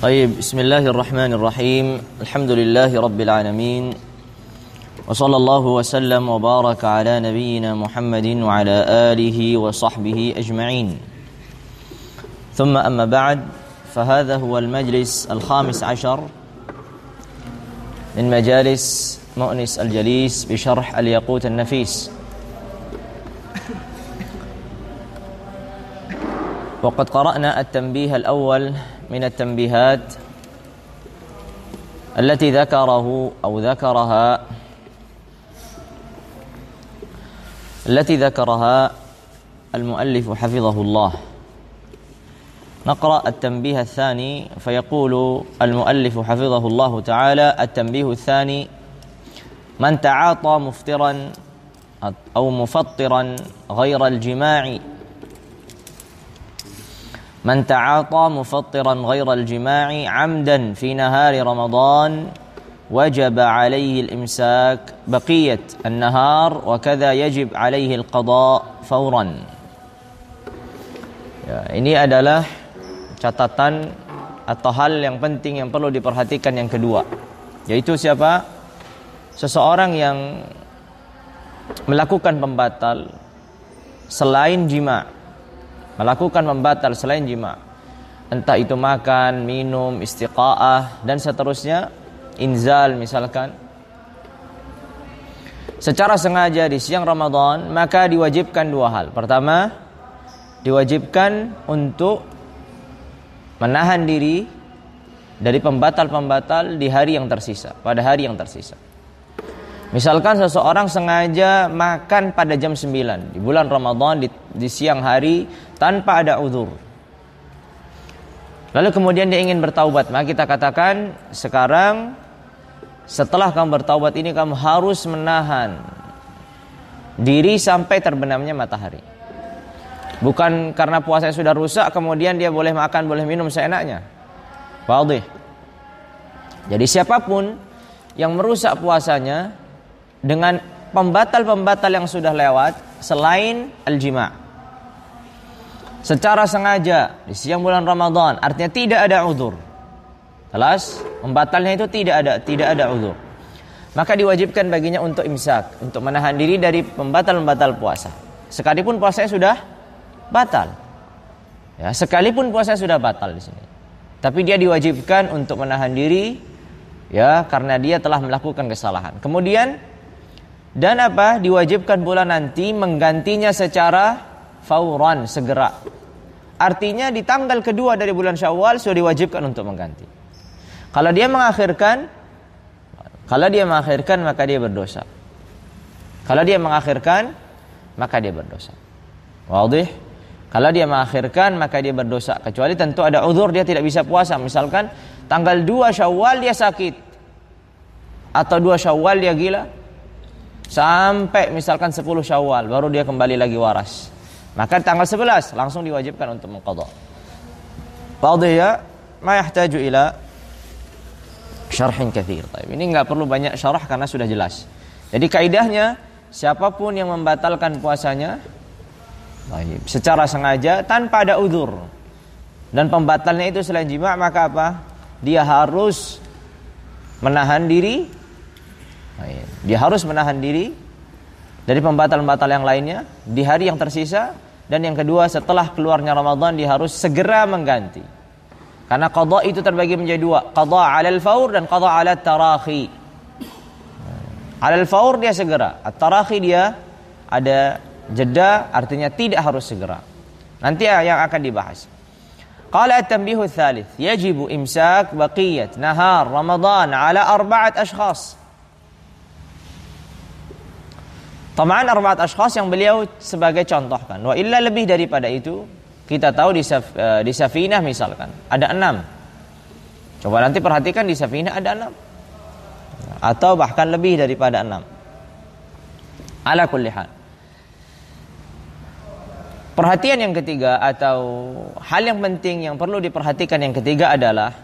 طيب بسم الله الرحمن الرحيم الحمد لله رب العالمين وصلى الله وسلم وبارك على نبينا محمد وعلى آله وصحبه أجمعين ثم أما بعد فهذا هو المجلس الخامس عشر من مجالس مؤنس الجليس بشرح الياقوت النفيس. وقد قرأنا التنبيه الأول من التنبيهات التي ذكرها المؤلف حفظه الله. نقرأ التنبيه الثاني فيقول المؤلف حفظه الله تعالى: التنبيه الثاني: من تعاطى مفطرا أو مفطرا غير الجماع من تعاطى مفطرا غير الجماع عمدا في نهار رمضان وجب عليه الإمساك بقية النهار وكذا يجب عليه القضاء فورا. Ya, ini adalah catatan atau hal yang penting yang perlu diperhatikan yang kedua, yaitu siapa? Seseorang yang melakukan pembatal selain jima', entah itu makan, minum, istiqa'ah dan seterusnya, inzal misalkan, secara sengaja di siang Ramadan, maka diwajibkan dua hal. Pertama, diwajibkan untuk menahan diri dari pembatal-pembatal di hari yang tersisa, pada hari yang tersisa. Misalkan seseorang sengaja makan pada jam 9 di bulan Ramadan di siang hari tanpa ada uzur. Lalu kemudian dia ingin bertaubat, maka kita katakan sekarang setelah kamu bertaubat ini kamu harus menahan diri sampai terbenamnya matahari. Bukan karena puasanya sudah rusak kemudian dia boleh makan, boleh minum seenaknya. Wadih. Jadi siapapun yang merusak puasanya dengan pembatal-pembatal yang sudah lewat selain al-jima', secara sengaja di siang bulan Ramadan, artinya tidak ada uzur. Jelas, pembatalnya itu tidak ada uzur. Maka diwajibkan baginya untuk imsak, untuk menahan diri dari pembatal-pembatal puasa. Sekalipun puasanya sudah batal. Ya, sekalipun puasanya sudah batal di sini. Tapi dia diwajibkan untuk menahan diri, ya, karena dia telah melakukan kesalahan. Kemudian diwajibkan pula nanti menggantinya secara fauran, segera. Artinya di tanggal kedua dari bulan Syawal sudah diwajibkan untuk mengganti. Kalau dia mengakhirkan maka dia berdosa. Kalau dia mengakhirkan maka dia berdosa. Wadih? Kalau dia mengakhirkan maka dia berdosa, kecuali tentu ada uzur, dia tidak bisa puasa. Misalkan tanggal 2 Syawal dia sakit, atau 2 Syawal dia gila, sampai misalkan 10 Syawal baru dia kembali lagi waras, maka tanggal 11 langsung diwajibkan untuk mengqadha. Wadih ya? Ma yahtaju ila syarhin katsir. Ini enggak perlu banyak syarah karena sudah jelas. Jadi kaidahnya, siapapun yang membatalkan puasanya secara sengaja tanpa ada uzur dan pembatalnya itu selain jima', maka apa? Dia harus menahan diri. Dia harus menahan diri dari pembatal-pembatal yang lainnya di hari yang tersisa. Dan yang kedua, setelah keluarnya Ramadan dia harus segera mengganti. Karena qadha itu terbagi menjadi dua, qadha 'alal faur dan qadha 'alat tarakhi. 'Alal faur dia segera, at-tarakhi dia ada jeda, artinya tidak harus segera. Nanti yang akan dibahas. Qala at-tanbihu ats-tsalits, yajibu imsak baqiyat nahar Ramadan 'ala 4 ashkhas. Tamaan 4 ashkhas yang beliau sebagai contohkan. Wa illa lebih daripada itu, kita tahu di Safinah misalkan ada 6. Coba nanti perhatikan di Safinah ada 6. Atau bahkan lebih daripada 6. Ala kulli hal. Perhatian yang ketiga atau hal yang penting yang perlu diperhatikan yang ketiga adalah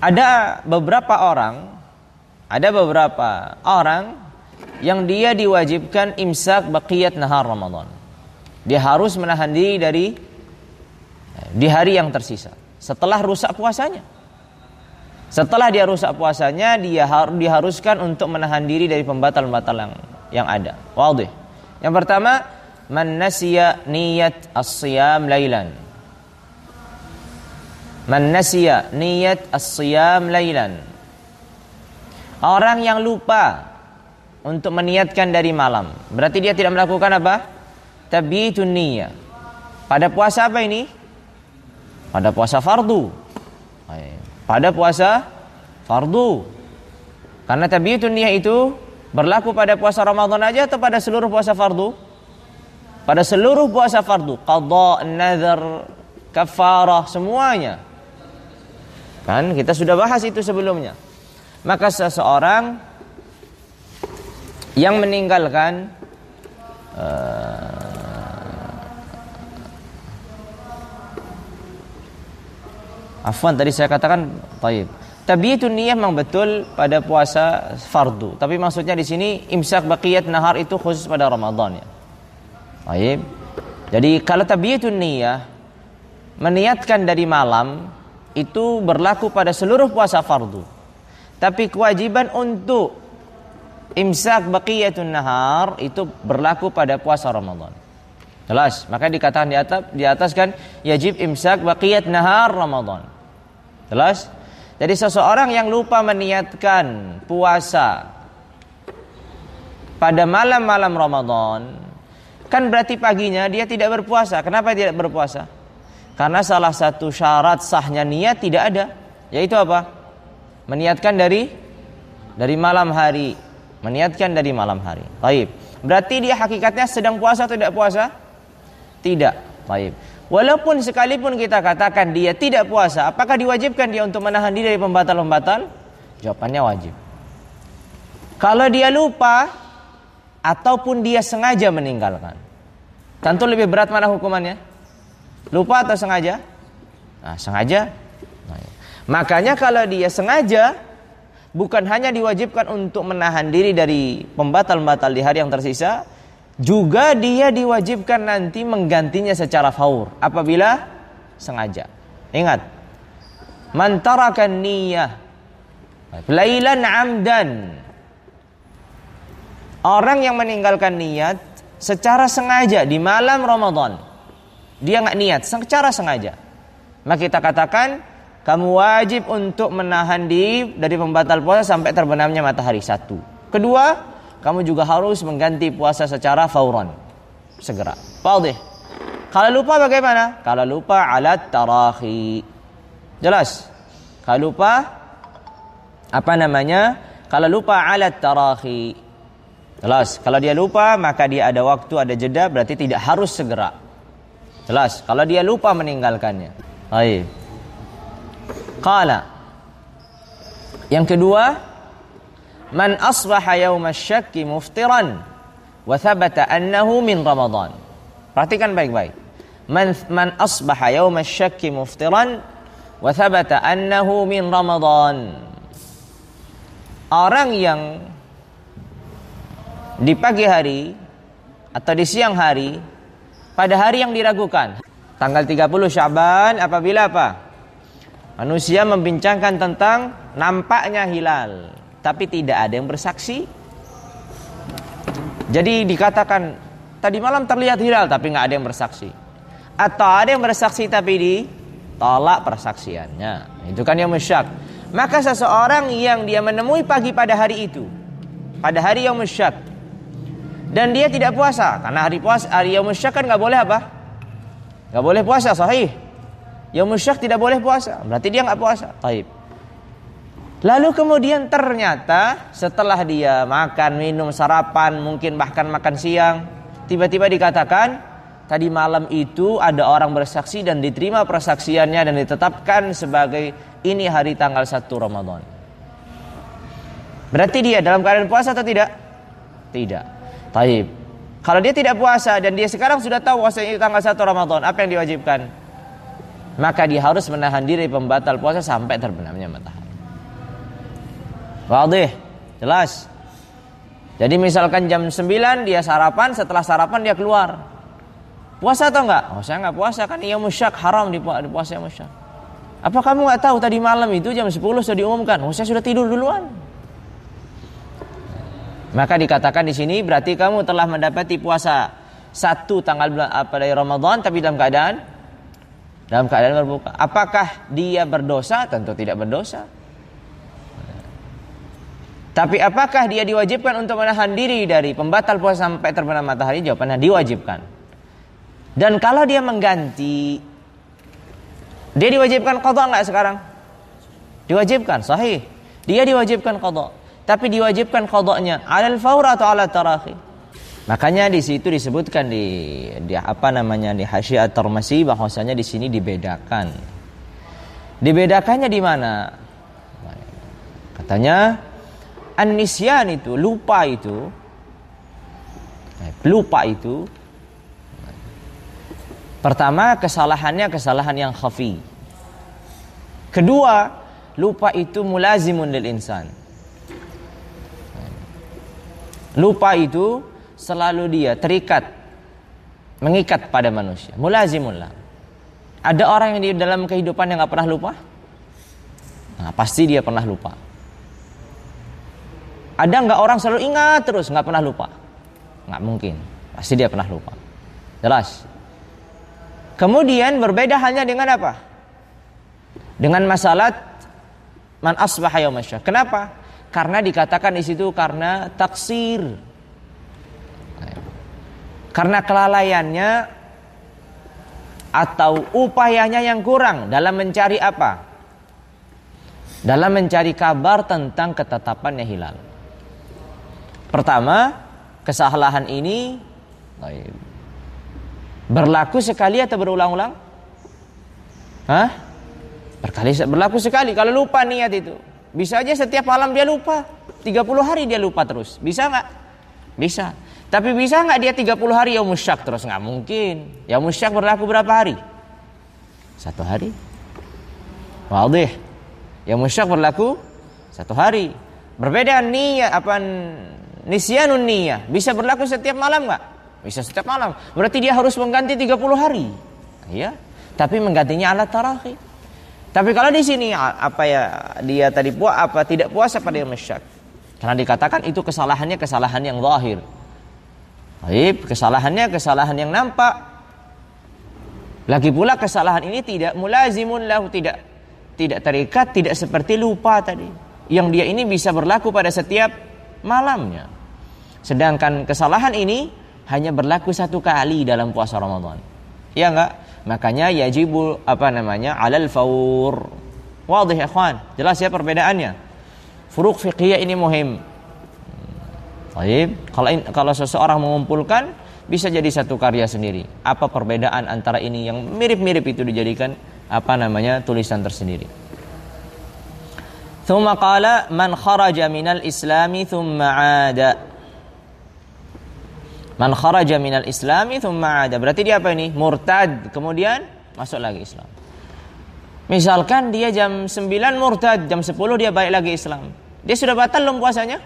ada beberapa orang yang dia diwajibkan imsak baqiyat nahar Ramadan. Dia harus menahan diri di hari yang tersisa. setelah rusak puasanya. Setelah dia rusak puasanya, dia diharuskan untuk menahan diri dari pembatal-pembatal yang ada. Wadih. Yang pertama, man nasiya niyat as-siyam lailan. Man nasiya niyat as-siyam lailan. Orang yang lupa untuk meniatkan dari malam, berarti dia tidak melakukan apa? Tabyitun niyah. Pada puasa apa ini? Pada puasa fardu. Pada puasa fardu. Karena tabyitun niyah itu berlaku pada puasa Ramadan aja atau pada seluruh puasa fardu? Pada seluruh puasa fardu, qadha, nazar, kafarah, semuanya. Kan kita sudah bahas itu sebelumnya. Maka seseorang yang meninggalkan afwan tadi saya katakan taib. Tabyitun niyah memang betul pada puasa fardu, tapi maksudnya di sini imsak baqiyat nahar itu khusus pada Ramadan ya. Taib. Jadi kalau tabyitun niyah meniatkan dari malam itu berlaku pada seluruh puasa fardu. Tapi kewajiban untuk imsak baqiyatun nahar itu berlaku pada puasa Ramadan. Jelas? Maka dikatakan di atas kan yajib imsak baqiyat nahar Ramadan. Jelas? Jadi seseorang yang lupa meniatkan puasa pada malam-malam Ramadan, kan berarti paginya dia tidak berpuasa. Kenapa tidak berpuasa? Karena salah satu syarat sahnya niat tidak ada, yaitu apa? Meniatkan dari malam hari. Meniatkan dari malam hari. Baik. Berarti dia hakikatnya sedang puasa atau tidak puasa? Tidak. Baik. Walaupun sekalipun kita katakan dia tidak puasa, apakah diwajibkan dia untuk menahan diri dari pembatal-pembatal? Jawabannya wajib. Kalau dia lupa ataupun dia sengaja meninggalkan, tentu lebih berat mana hukumannya? Lupa atau sengaja? Nah, sengaja. Nah, makanya kalau dia sengaja, bukan hanya diwajibkan untuk menahan diri dari pembatal-pembatal di hari yang tersisa, juga dia diwajibkan nanti menggantinya secara faur apabila sengaja. Ingat, man tarakan niyah lailan amdan, orang yang meninggalkan niat secara sengaja di malam Ramadan, dia nggak niat secara sengaja, maka kita katakan kamu wajib untuk menahan diri dari pembatal puasa sampai terbenamnya matahari. Satu. Kedua, kamu juga harus mengganti puasa secara fauran, segera. Wadih. Kalau lupa bagaimana? Kalau lupa alat tarahi. Jelas? Kalau lupa Kalau lupa alat tarahi. Jelas? Kalau dia lupa maka dia ada waktu, ada jeda, berarti tidak harus segera. Jelas? Kalau dia lupa meninggalkannya. Baik. Qala. Yang kedua, man asbaha yawma syakki muftiran wa thabata annahu min Ramadan. Perhatikan baik-baik. Man asbaha yawma syakki muftiran wa thabata annahu min Ramadan. Orang yang di pagi hari atau di siang hari pada hari yang diragukan, tanggal 30 Sya'ban, apabila apa? Manusia membincangkan tentang nampaknya hilal, tapi tidak ada yang bersaksi. Jadi dikatakan tadi malam terlihat hilal tapi nggak ada yang bersaksi, atau ada yang bersaksi tapi ditolak persaksiannya. Itu kan yang musyak. Maka seseorang yang dia menemui pagi pada hari itu, pada hari yang musyak, dan dia tidak puasa, karena hari yang musyak kan nggak boleh apa? Nggak boleh puasa, sahih. Yang musyak tidak boleh puasa, berarti dia nggak puasa. Taib. Lalu kemudian ternyata setelah dia makan, minum, sarapan, mungkin bahkan makan siang, tiba-tiba dikatakan tadi malam itu ada orang bersaksi dan diterima persaksiannya dan ditetapkan sebagai ini hari tanggal 1 Ramadan. Berarti dia dalam keadaan puasa atau tidak? Tidak. Taib. Kalau dia tidak puasa dan dia sekarang sudah tahu puasa ini tanggal 1 Ramadan, apa yang diwajibkan? Maka dia harus menahan diri pembatal puasa sampai terbenamnya matahari. Wadih, jelas. Jadi misalkan jam 9 dia sarapan, setelah sarapan dia keluar. Puasa atau enggak? Oh, saya enggak puasa, kan iya musyak, haram di puasa musyak. Apa kamu nggak tahu tadi malam itu jam 10 sudah diumumkan? Oh, saya sudah tidur duluan. Maka dikatakan di sini berarti kamu telah mendapati puasa 1 tanggal dari Ramadan tapi dalam keadaan berbuka. Apakah dia berdosa? Tentu tidak berdosa. Tapi apakah dia diwajibkan untuk menahan diri dari pembatal puasa sampai terbenam matahari? Jawabannya diwajibkan. Dan kalau dia mengganti, dia diwajibkan qadha enggak sekarang? Diwajibkan, sahih. Dia diwajibkan qadha. Tapi diwajibkan qadha'nya 'alal fawr atau 'ala tarakhi. Makanya di situ disebutkan di Hasyiah At-Tirmizi bahwasanya di sini dibedakan. Dibedakannya di mana? Katanya an-nisyan itu, lupa itu pertama kesalahannya kesalahan yang khafi. Kedua, lupa itu mulazimun lil insan. Lupa itu selalu dia mengikat pada manusia. Mulazimullah. Ada orang yang di dalam kehidupan yang gak pernah lupa? Nah, pasti dia pernah lupa. Ada gak orang selalu ingat terus gak pernah lupa? Gak mungkin. Pasti dia pernah lupa. Jelas. Kemudian berbeda halnya dengan apa? Dengan masalah man asbaha yaumasyak. Kenapa? Karena dikatakan di situ karena taksir. Karena kelalaiannya atau upayanya yang kurang dalam mencari apa? Dalam mencari kabar tentang ketetapannya hilal. Pertama, kesalahan ini berlaku sekali atau berulang-ulang? Berlaku sekali. Kalau lupa niat itu, bisa aja setiap malam dia lupa. 30 hari dia lupa terus. Bisa nggak? Bisa. Tapi bisa nggak dia 30 hari yaumus syak terus? Nggak mungkin. Yaumus syak berlaku berapa hari? 1 hari. Wadih. Yaumus syak berlaku 1 hari. Berbeda niyah nisyanun niyah. Bisa berlaku setiap malam nggak? Bisa setiap malam. Berarti dia harus mengganti 30 hari. Iya. Tapi menggantinya ala tarakhi. Tapi kalau di sini dia tadi tidak puasa pada yaumus syak. Karena dikatakan itu kesalahan yang zahir. Baik, kesalahan yang nampak. Lagi pula kesalahan ini tidak mulazimun lahu, tidak terikat, tidak seperti lupa tadi. Yang dia ini bisa berlaku pada setiap malamnya. Sedangkan kesalahan ini hanya berlaku 1 kali dalam puasa Ramadan. Iya enggak? Makanya yajibul alal fawr. Wadih ya ikhwan, jelas ya perbedaannya. Furuq fiqhiyah ini muhim. Baik, kalau seseorang mengumpulkan bisa jadi satu karya sendiri. Apa perbedaan antara ini yang mirip-mirip itu dijadikan tulisan tersendiri. Tsumma qala man kharaja minal islami tsumma 'ada. Man kharaja minal islami tsumma 'ada. Berarti dia apa ini? Murtad, kemudian masuk lagi Islam. Misalkan dia jam 9 murtad, jam 10 dia balik lagi Islam. Dia sudah batal belum puasanya?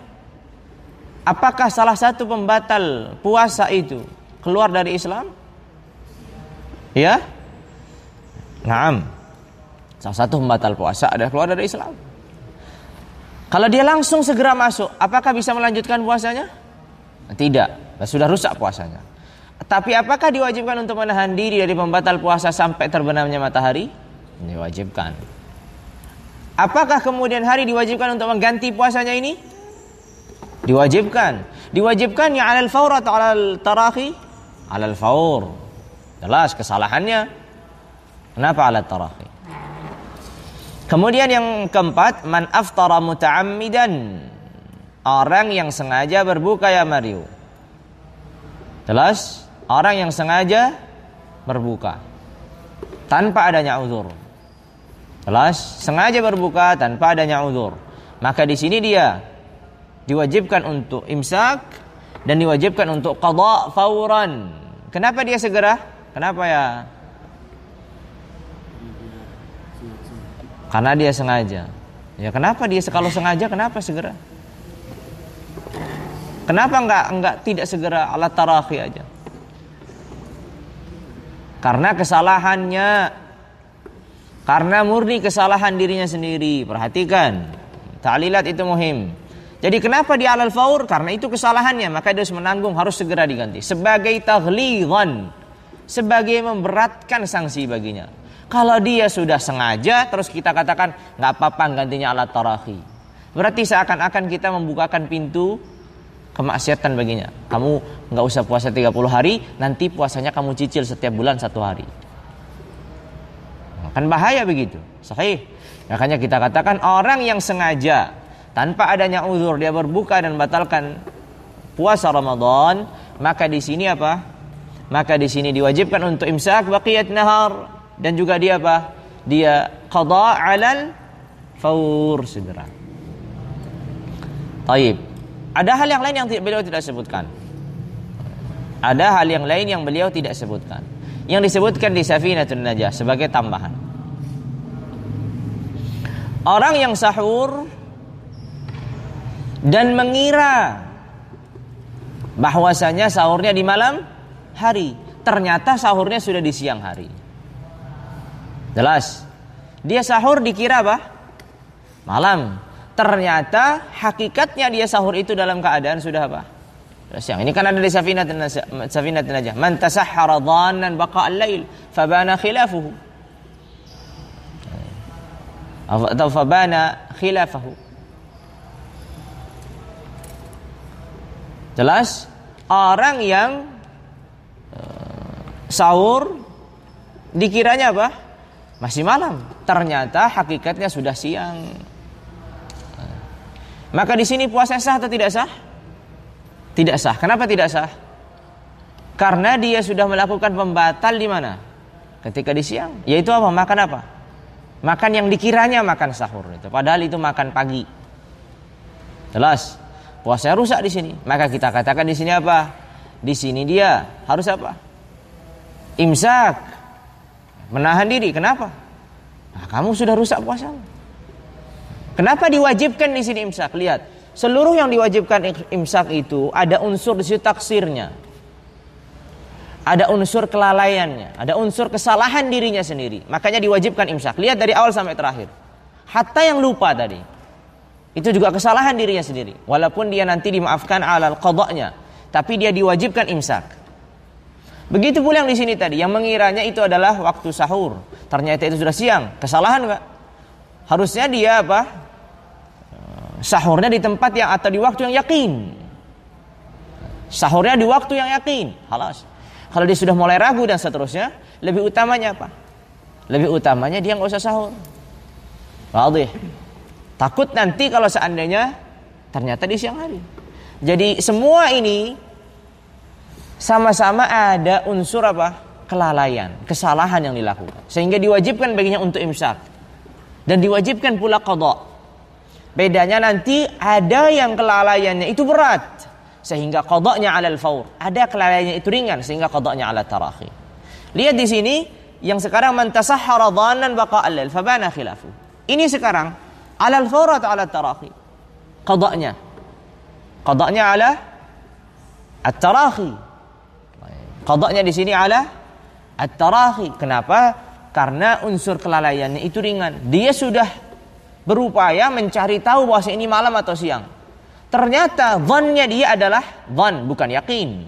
Apakah salah satu pembatal puasa itu keluar dari Islam? Ya? Naam. Salah satu pembatal puasa ada keluar dari Islam. Kalau dia langsung segera masuk, apakah bisa melanjutkan puasanya? Tidak. Sudah rusak puasanya. Tapi apakah diwajibkan untuk menahan diri dari pembatal puasa sampai terbenamnya matahari? Diwajibkan. Apakah kemudian hari diwajibkan untuk mengganti puasanya ini? Diwajibkan. Diwajibkan ya 'alal fawr atau 'alal tarakhi? 'Alal fawr. Jelas kesalahannya. Kenapa 'alal tarakhi? Kemudian yang keempat, man aftara muta'ammidan. Orang yang sengaja berbuka ya Mario. Jelas, orang yang sengaja berbuka tanpa adanya uzur. Jelas, sengaja berbuka tanpa adanya uzur. Maka di sini dia diwajibkan untuk imsak dan diwajibkan untuk qadha fauran. Kenapa dia segera? Kenapa ya? Karena dia sengaja. Ya kenapa dia kalau sengaja kenapa segera? Kenapa enggak tidak segera ala tarakhi aja? Karena kesalahannya. Karena murni kesalahan dirinya sendiri. Perhatikan, ta'lilat itu muhim. Jadi kenapa dia alal faur? Karena itu kesalahannya, maka dia harus menanggung, harus segera diganti. Sebagai taghlidhan, sebagai memberatkan sanksi baginya. Kalau dia sudah sengaja, terus kita katakan nggak apa-apa gantinya alat tarahi. Berarti seakan-akan kita membukakan pintu kemaksiatan baginya. Kamu nggak usah puasa 30 hari, nanti puasanya kamu cicil setiap bulan 1 hari. Kan bahaya begitu. Sahih. Makanya kita katakan orang yang sengaja tanpa adanya uzur dia berbuka dan batalkan puasa Ramadan, maka di sini apa? Maka di sini diwajibkan untuk imsak baqiyat nahar dan juga dia apa? Dia qada 'alal faur, segera. Taib. Ada hal yang lain yang beliau tidak sebutkan. Ada hal yang lain yang beliau tidak sebutkan. Yang disebutkan di Safinatun Najah sebagai tambahan. Orang yang sahur dan mengira bahwasanya sahurnya di malam hari, ternyata sahurnya sudah di siang hari. Jelas. Dia sahur dikira apa? Malam. Ternyata hakikatnya dia sahur itu dalam keadaan sudah apa? Sudah siang. Ini kan ada di Safinatun Najah. Man tasahhara dhannan baqa al-lail fabana khilafuhu. Atau fabana khilafahu. Jelas, orang yang sahur dikiranya apa? Masih malam. Ternyata hakikatnya sudah siang. Maka di sini puasa sah atau tidak sah? Tidak sah. Kenapa tidak sah? Karena dia sudah melakukan pembatal di mana? Ketika di siang. Yaitu apa? Makan apa? Makan yang dikiranya makan sahur itu. Padahal itu makan pagi. Jelas. Puasa rusak di sini. Maka kita katakan di sini apa? Di sini dia harus apa? Imsak. Menahan diri. Kenapa? Nah, kamu sudah rusak puasamu. Kenapa diwajibkan di sini imsak? Lihat, seluruh yang diwajibkan imsak itu ada unsur di situ taksirnya. Ada unsur kelalaiannya, ada unsur kesalahan dirinya sendiri. Makanya diwajibkan imsak. Lihat dari awal sampai terakhir. Hatta yang lupa tadi. Itu juga kesalahan dirinya sendiri. Walaupun dia nanti dimaafkan alal qada'nya, tapi dia diwajibkan imsak. Begitu pula yang di sini tadi, yang mengiranya itu adalah waktu sahur. Ternyata itu sudah siang. Kesalahan enggak? Harusnya dia apa? Sahurnya di tempat yang atau di waktu yang yakin. Sahurnya di waktu yang yakin. Halas. Kalau dia sudah mulai ragu dan seterusnya, lebih utamanya apa? Lebih utamanya dia enggak usah sahur. Wadih. Takut nanti kalau seandainya ternyata di siang hari. Jadi semua ini sama-sama ada unsur apa? Kelalaian, kesalahan yang dilakukan. Sehingga diwajibkan baginya untuk imsak. Dan diwajibkan pula qada. Bedanya nanti ada yang kelalaiannya itu berat sehingga qadanya 'alal faur. Ada kelalaiannya itu ringan sehingga qadanya 'ala tarahi. Lihat di sini yang sekarang man tasahhara dhannan baqa al-lail fabana khilafu. Ini sekarang 'alal faur atau 'ala tarahi? Qadanya. Qadanya 'ala at-tarahi. Qadanya di sini 'ala at-tarahi. Kenapa? Karena unsur kelalaiannya itu ringan. Dia sudah berupaya mencari tahu bahwa ini malam atau siang. Ternyata dhannya dia adalah dhan, bukan yakin.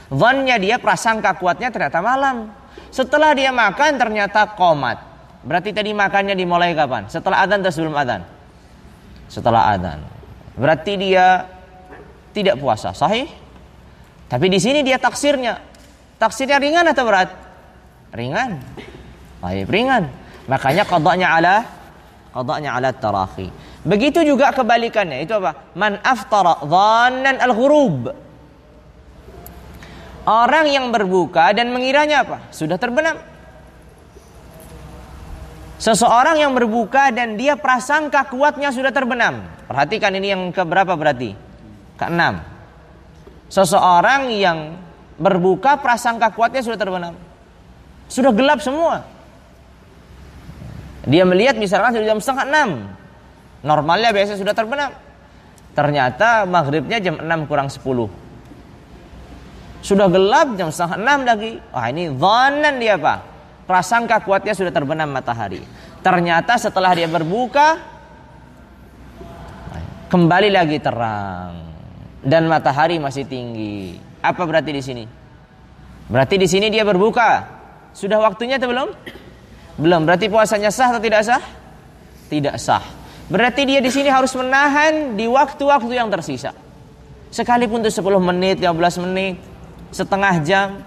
Dhannya dia prasangka kuatnya ternyata malam. Setelah dia makan ternyata qomat. Berarti tadi makannya dimulai kapan? Setelah adzan atau sebelum adzan? Setelah adzan. Berarti dia tidak puasa, sahih? Tapi di sini dia taksirnya. Taksirnya ringan atau berat? Ringan. Baik, ringan. Makanya qadanya 'ala tarahi. Begitu juga kebalikannya. Itu apa? Man aftara dhannan al-ghurub. Orang yang berbuka dan mengiranya apa? Sudah terbenam. Seseorang yang berbuka dan dia prasangka kuatnya sudah terbenam. Perhatikan ini yang keberapa berarti? Keenam. Seseorang yang berbuka prasangka kuatnya sudah terbenam. Sudah gelap semua. Dia melihat misalkan sudah jam 5:30. Normalnya biasanya sudah terbenam. Ternyata maghribnya jam 6 kurang 10. Sudah gelap jam 5:30 lagi. Wah, ini dhannan dia apa? Prasangka kuatnya sudah terbenam matahari. Ternyata setelah dia berbuka kembali lagi terang dan matahari masih tinggi. Apa berarti di sini? Berarti di sini dia berbuka. Sudah waktunya atau belum? Belum. Berarti puasanya sah atau tidak sah? Tidak sah. Berarti dia di sini harus menahan di waktu-waktu yang tersisa. Sekalipun itu 10 menit, 15 menit, setengah jam.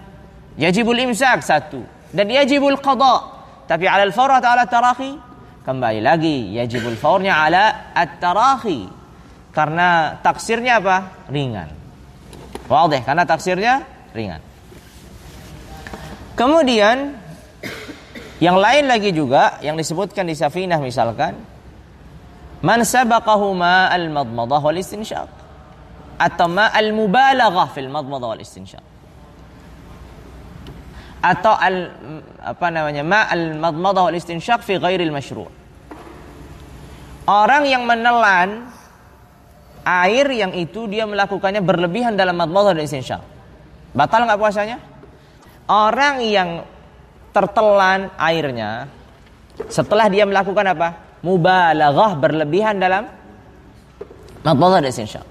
Yajibul imsak 1. Dan yajibul qada. Tapi ala al-fawr atau ala tarahi? Kembali lagi. Yajibul fawrnya ala at-tarahi. Karena taksirnya apa? Ringan. Wadih. Karena taksirnya ringan. Kemudian yang lain lagi juga yang disebutkan di Safinah misalkan, man sabaqahu ma al-madmadah wal istinsyaq atau ma al-mubalaghah fil madmadah wal istinsyaq atau ma al-madmadah wal istinsyaq fi ghairil masyru'. Orang yang menelan air yang itu dia melakukannya berlebihan dalam madmadah dan istinsyaq, batal enggak puasanya? Orang yang tertelan airnya setelah dia melakukan apa? Mubalaghah, berlebihan dalam madmadah dan istinsyaq.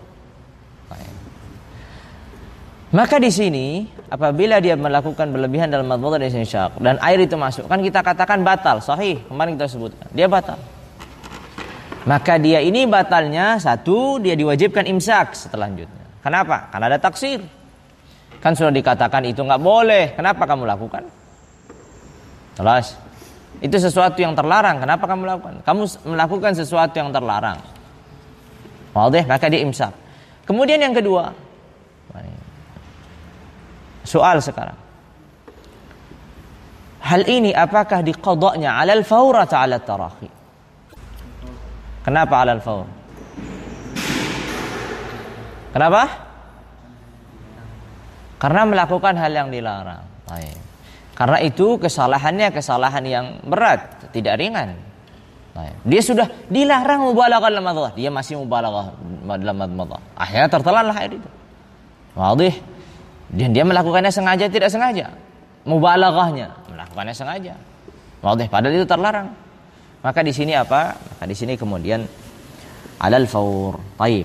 Maka di sini apabila dia melakukan berlebihan dalam madmadah dan istinsyaq dan air itu masuk, kan kita katakan batal, sahih. Kemarin kita sebutkan, dia batal. Maka dia ini batalnya, 1, dia diwajibkan imsak selanjutnya. Kenapa? Karena ada taksir. Kan sudah dikatakan itu enggak boleh. Kenapa kamu lakukan? Jelas. Itu sesuatu yang terlarang. Kenapa kamu lakukan? Kamu melakukan sesuatu yang terlarang. Wadih, maka dia imsak. Kemudian yang kedua. Soal sekarang. Hal ini apakah diqadanya 'alal fawr atau 'alat tarahi? Kenapa 'alal fawr? Kenapa? Karena melakukan hal yang dilarang. Baik. Karena itu kesalahannya kesalahan yang berat, tidak ringan. Baik. Dia sudah dilarang mubalaghah dalam madmadah, dia masih mubalaghah dalam madmadah. Akhirnya tertelanlah air itu. Wadih. Dan dia melakukannya sengaja tidak sengaja. Mubalaghahnya melakukannya sengaja. Wadih, padahal itu terlarang. Maka di sini apa? Maka di sini kemudian 'alal fawr. Baik.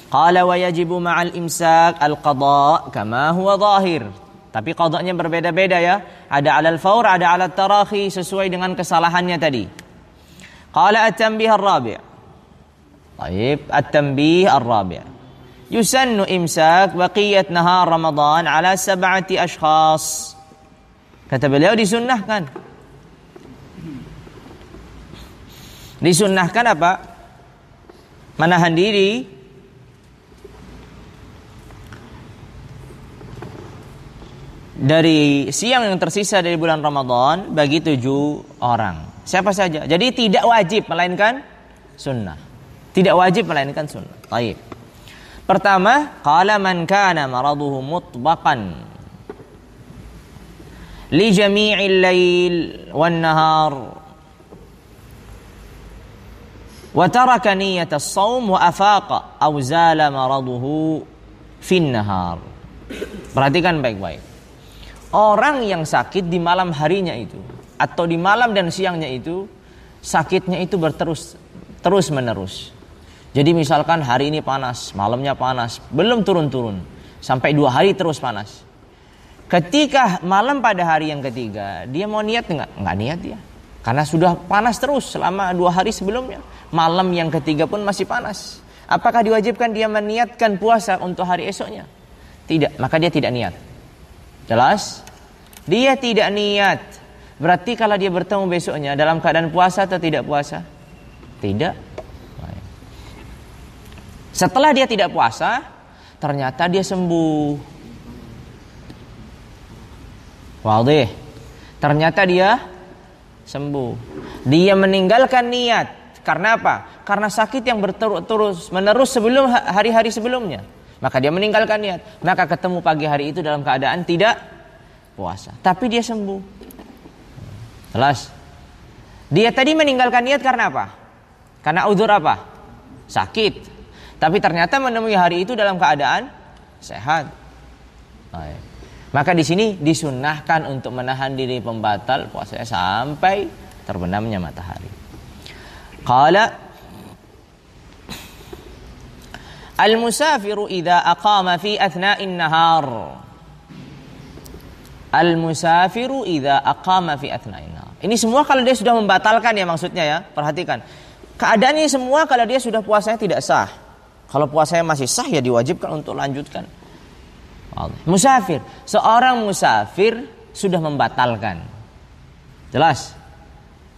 Qala wa yajibu ma'al imsak al-qada kama huwa zahir. Tapi qadanya berbeda-beda ya. Ada 'alal fawr, ada 'alat tarahi sesuai dengan kesalahannya tadi. Qala at-tanbih ar-rabi'. Baik, at-tanbih ar-rabi'. Yusannu imsak baqiyat nahar Ramadan ala 7 ashkhas. Kata beliau disunnahkan. Disunnahkan apa? Menahan diri dari siang yang tersisa dari bulan Ramadan bagi 7 orang. Siapa saja. Jadi tidak wajib melainkan sunnah. Tidak wajib melainkan sunnah. Baik. Pertama, qala man kana maraduhu mutbaqan li jami'il lail wan nahar wa taraka niyyat as-shaum wa afaqa aw zala maraduhu fin nahar. Perhatikan baik-baik. Orang yang sakit di malam harinya itu atau di malam dan siangnya itu sakitnya itu terus menerus. Jadi misalkan hari ini panas, malamnya panas, belum turun-turun sampai 2 hari terus panas. Ketika malam pada hari yang ketiga, dia mau niat enggak niat dia. Karena sudah panas terus selama 2 hari sebelumnya. Malam yang ketiga pun masih panas. Apakah diwajibkan dia meniatkan puasa untuk hari esoknya? Tidak, maka dia tidak niat. Jelas? Dia tidak niat. Berarti kalau dia bertemu besoknya dalam keadaan puasa atau tidak puasa? Tidak. Setelah dia tidak puasa, ternyata dia sembuh. Wadih. Ternyata dia sembuh. Dia meninggalkan niat. Karena apa? Karena sakit yang terus menerus sebelum hari-hari sebelumnya. Maka dia meninggalkan niat. Maka ketemu pagi hari itu dalam keadaan tidak puasa. Tapi dia sembuh. Jelas? Dia tadi meninggalkan niat karena apa? Karena uzur apa? Sakit. Tapi ternyata menemui hari itu dalam keadaan sehat. Maka di sini disunnahkan untuk menahan diri pembatal puasanya sampai terbenamnya matahari. Qala al-musafiru idza aqama fi athna'in nahar. Al-musafiru idza aqama fi athna'in nahar. Ini semua kalau dia sudah membatalkan ya maksudnya ya. Perhatikan. Keadaannya semua kalau dia sudah puasanya tidak sah. Kalau puasanya masih sah ya diwajibkan untuk lanjutkan. Musafir, seorang musafir sudah membatalkan. Jelas?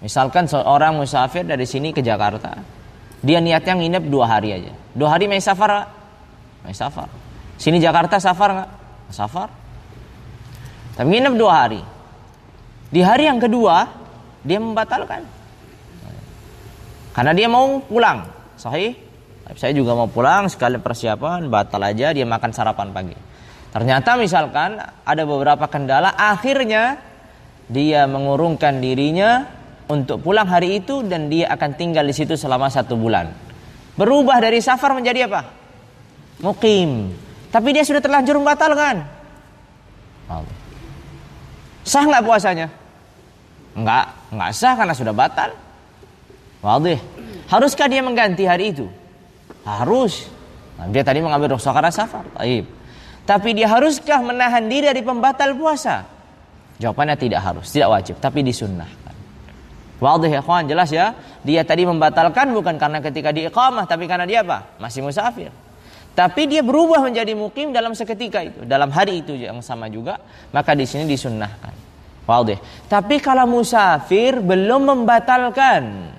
Misalkan seorang musafir dari sini ke Jakarta, dia niatnya nginep 2 hari aja. 2 hari main safar gak? Main safar. Sini Jakarta safar gak? Safar. Tapi nginep 2 hari. Di hari yang kedua dia membatalkan. Karena dia mau pulang. Sahih? Saya juga mau pulang, sekalian persiapan, batal aja dia makan sarapan pagi. Ternyata misalkan ada beberapa kendala, akhirnya dia mengurungkan dirinya untuk pulang hari itu dan dia akan tinggal di situ selama 1 bulan. Berubah dari safar menjadi apa? Mukim. Tapi dia sudah terlanjur membatalkan. Sah nggak puasanya? Nggak sah karena sudah batal. Wadih. Haruskah dia mengganti hari itu? Harus. Nah, dia tadi mengambil rukhsah karena safar. Baik. Tapi dia haruskah menahan diri dari pembatal puasa? Jawabannya tidak harus, tidak wajib, tapi disunnahkan. Wadih ya kawan, jelas ya. Dia tadi membatalkan bukan karena ketika diiqamah, tapi karena dia apa? Masih musafir. Tapi dia berubah menjadi mukim dalam seketika itu, dalam hari itu yang sama juga, maka di sini disunnahkan. Wadih. Tapi kalau musafir belum membatalkan,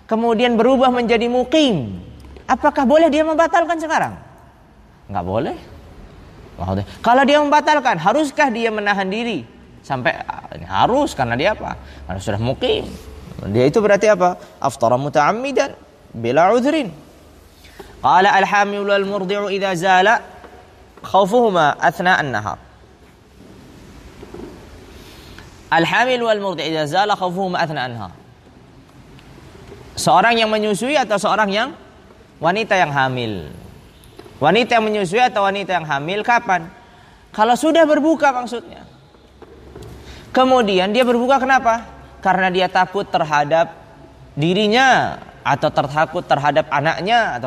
kemudian berubah menjadi mukim, apakah boleh dia membatalkan sekarang? Enggak boleh. Kalau dia membatalkan, haruskah dia menahan diri? Sampai harus karena dia apa? Karena sudah mukim. Dia itu berarti apa? Aftara muta'ammidan bila udhrin. Qala al-hamil wal murdi'u idza zala khawfuhuma athna an-nahar. Al-hamil wal murdi' idza zala khawfuhuma athna an-nahar. Seorang yang menyusui atau seorang yang wanita yang hamil. Wanita yang menyusui atau wanita yang hamil kapan? Kalau sudah berbuka maksudnya. Kemudian dia berbuka kenapa? Karena dia takut terhadap dirinya atau takut terhadap anaknya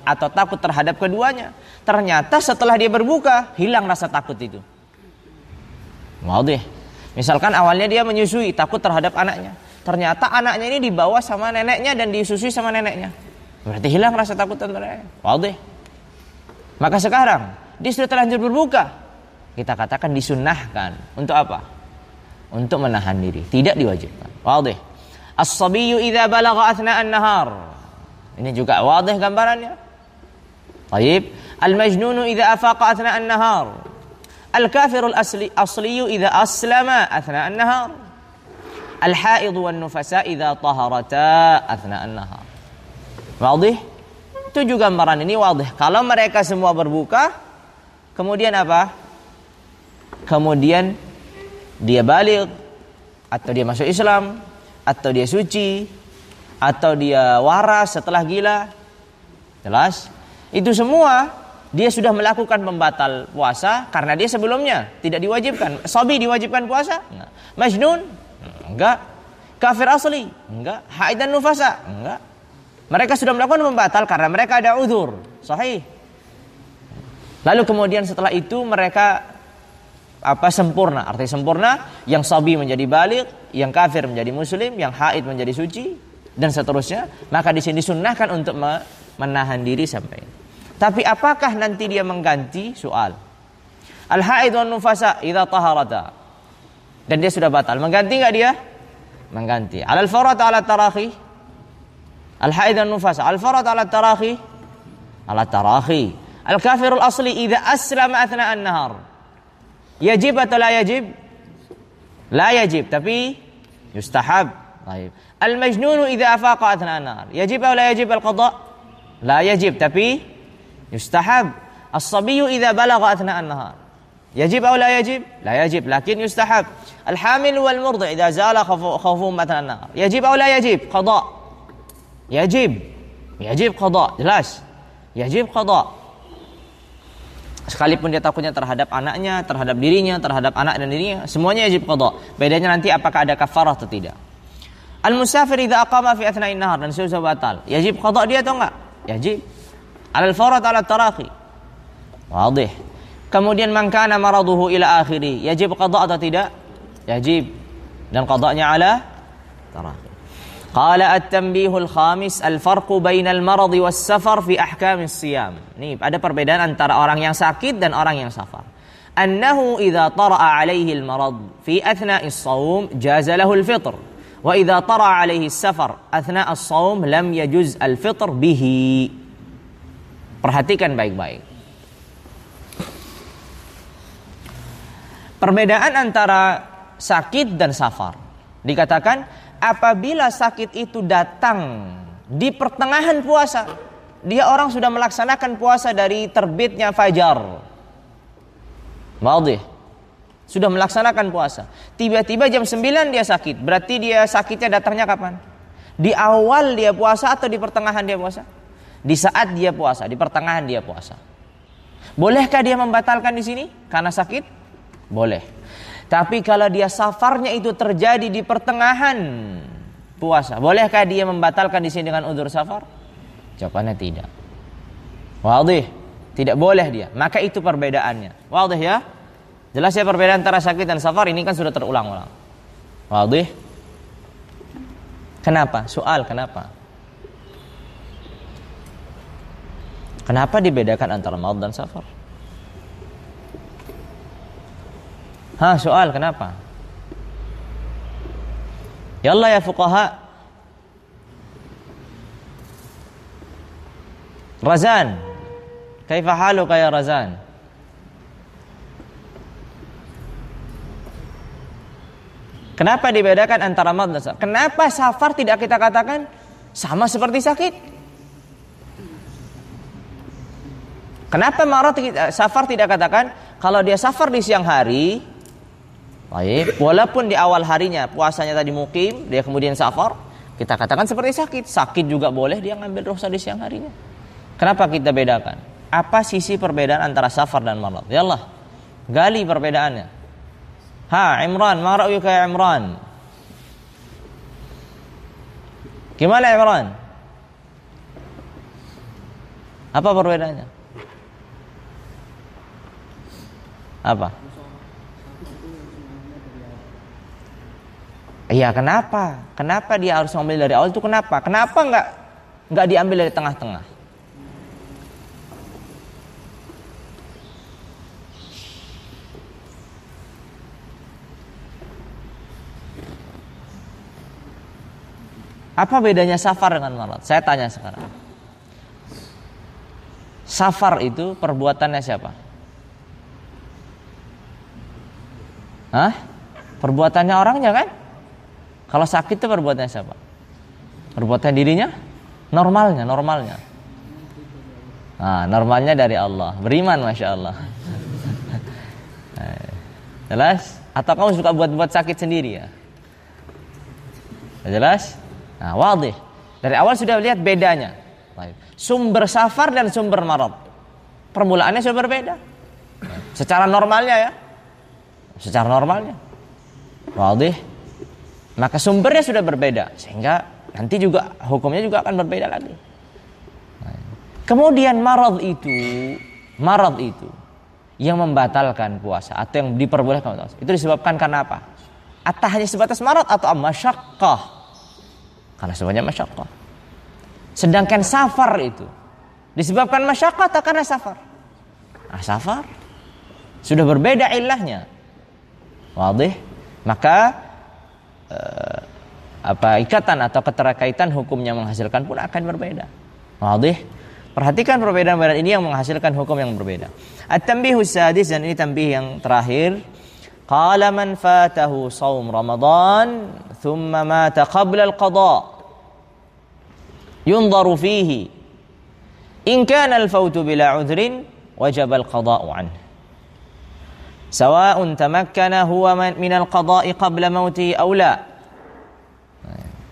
atau takut terhadap keduanya. Ternyata setelah dia berbuka hilang rasa takut itu. Wadih. Misalkan awalnya dia menyusui takut terhadap anaknya. Ternyata anaknya ini dibawa sama neneknya dan disusui sama neneknya. Berarti hilang rasa takut terhadap. Wadih. Maka sekarang dia sudah terlanjur berbuka. Kita katakan disunnahkan. Untuk apa? Untuk menahan diri. Tidak diwajibkan. Wadih. As-sabiyyu idza balagha athna'an nahar. Ini juga wadih gambarannya. Baik. Al-majnunu idza afaqa athna'an nahar. Al-kafirul asliyu idza aslama athna'an nahar. Al-haidhu wan nufasa idza taharata athna'an nahar. Wadih. Itu juga gambaran ini wadih. Kalau mereka semua berbuka, kemudian apa? Kemudian dia balik, atau dia masuk Islam, atau dia suci, atau dia waras setelah gila. Jelas? Itu semua dia sudah melakukan pembatal puasa karena dia sebelumnya tidak diwajibkan. Sabi diwajibkan puasa? Enggak. Majnun? Enggak. Kafir asli? Enggak. Haid dan nufasa? Enggak. Mereka sudah melakukan pembatal karena mereka ada uzur. Sahih. Lalu kemudian setelah itu mereka sempurna. Arti sempurna, yang sabi menjadi balik, yang kafir menjadi muslim, yang haid menjadi suci dan seterusnya. Maka di sini disunnahkan untuk menahan diri sampai. Tapi apakah nanti dia mengganti? Soal. Al-haid wan nufasa idza taharata. Dan dia sudah batal. Mengganti enggak dia? Mengganti. Alal farat ala tarahi. Al-haid dan nufas al-farad ala tarahi al-kafirul asli idza aslama athna an-nahar yajib atau la yajib? La yajib tapi yustahab. Baik. Al-majnun idza afaqa athna an-nahar yajib atau la yajib al-qada? La yajib tapi yustahab. As-sabiyyu idza balagha athna an-nahar yajib atau la yajib? La yajib lakin yustahab. Al-hamil wal murdi idza zala khawfuhum athna an-nahar yajib atau la yajib? Qada. Yajib qada, jelas. Yajib qada. Sekalipun dia takutnya terhadap anaknya, terhadap dirinya, terhadap anak dan dirinya, semuanya yajib qada. Bedanya nanti apakah ada kafarah atau tidak. Al-musafir idza aqama fi athna'in nahar dan sudah batal. Yajib qada dia atau enggak? Yajib. Al-farad ala taraqi. Wadih. Kemudian man kana maraduhu ila akhiri, yajib qada atau tidak? Yajib. Dan qadanya ala taraqi. Qala at-tanbihul khamis al-farqu bainal marad was safar fi ahkamis siyam. Ini ada perbedaan antara orang yang sakit dan orang yang safar. Annahu idza tara'a alaihi al-marad fi athna'is shaum jaza lahu al-fitr. Wa idza tara'a alaihi as-safar athna' as-shaum lam yajuz al-fitr bihi. Perhatikan baik-baik. Perbedaan antara sakit dan safar. Dikatakan apabila sakit itu datang di pertengahan puasa, dia orang sudah melaksanakan puasa dari terbitnya fajar. Wadih. Sudah melaksanakan puasa. Tiba-tiba jam 9 dia sakit. Berarti dia sakitnya datangnya kapan? Di awal dia puasa atau di pertengahan dia puasa? Di saat dia puasa, di pertengahan dia puasa. Bolehkah dia membatalkan di sini karena sakit? Boleh. Tapi kalau dia safarnya itu terjadi di pertengahan puasa, bolehkah dia membatalkan di sini dengan udzur safar? Jawabannya tidak. Wadih. Tidak boleh dia. Maka itu perbedaannya. Wadih ya? Jelas ya perbedaan antara sakit dan safar ini kan sudah terulang-ulang. Wadih? Kenapa? Soal kenapa? Kenapa dibedakan antara maut dan safar? Soal kenapa? Yallah ya fuqaha. Razan. Kaifa haluka ya Razan? Kenapa dibedakan antara maut dan safar? Kenapa safar tidak kita katakan sama seperti sakit? Kenapa safar tidak katakan kalau dia safar di siang hari, baik, walaupun di awal harinya puasanya tadi mukim, dia kemudian safar, kita katakan seperti sakit. Sakit juga boleh dia ngambil rukhsah di siang harinya. Kenapa kita bedakan? Apa sisi perbedaan antara safar dan marad? Yallah, gali perbedaannya. Imran, ma ra'yuka ya Imran? Gimana Imran? Apa perbedaannya? Apa? Iya, kenapa? Kenapa dia harus mengambil dari awal itu kenapa? Kenapa enggak diambil dari tengah-tengah? Apa bedanya safar dengan marad? Saya tanya sekarang. Safar itu perbuatannya siapa? Perbuatannya orangnya kan? Kalau sakit itu perbuatannya siapa? Perbuatan dirinya? Normalnya. Normalnya dari Allah. Beriman, Masya Allah. Jelas? Atau kamu suka buat sakit sendiri ya? Jelas? Wadih. Dari awal sudah lihat bedanya. Sumber safar dan sumber marad. Permulaannya sudah berbeda. Secara normalnya ya. Secara normalnya. Wadih. Maka sumbernya sudah berbeda. Sehingga nanti juga hukumnya juga akan berbeda lagi. Kemudian marad itu yang membatalkan puasa atau yang diperbolehkan puasa. Itu disebabkan karena apa? Atau hanya sebatas marad atau masyaqqah? Karena semuanya masyaqqah. Sedangkan safar itu disebabkan masyaqqah atau karena safar? Safar sudah berbeda ilahnya. Wadih. Maka ikatan atau keterkaitan hukumnya menghasilkan pun akan berbeda. Wadih. Perhatikan perbedaan-perbedaan ini yang menghasilkan hukum yang berbeda. At-tanbihus sadis, dan ini tanbih yang terakhir. Qala man fatahu shaum Ramadan thumma mata qabla al-qada yunzaru fihi in kana al-fawtu bila udhrin wajib al-qada'u anhu sawa'un tamakkana huwa min al-qada'i qabla mauti aw la.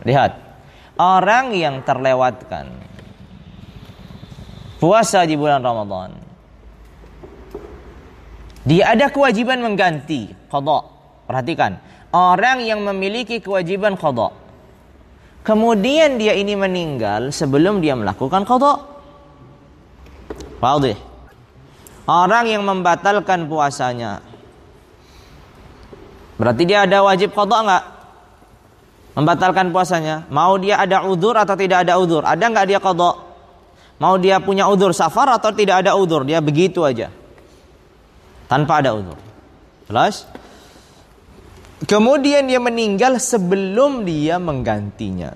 Lihat, orang yang terlewatkan puasa di bulan Ramadan, dia ada kewajiban mengganti qada. Perhatikan, orang yang memiliki kewajiban qada, kemudian dia ini meninggal sebelum dia melakukan qada. Wadih. Orang yang membatalkan puasanya, berarti dia ada wajib qada enggak? Membatalkan puasanya. Mau dia ada udzur atau tidak ada udzur? Ada enggak dia qada? Mau dia punya udzur safar atau tidak ada udzur? Dia begitu aja. Tanpa ada udzur. Jelas? Kemudian dia meninggal sebelum dia menggantinya.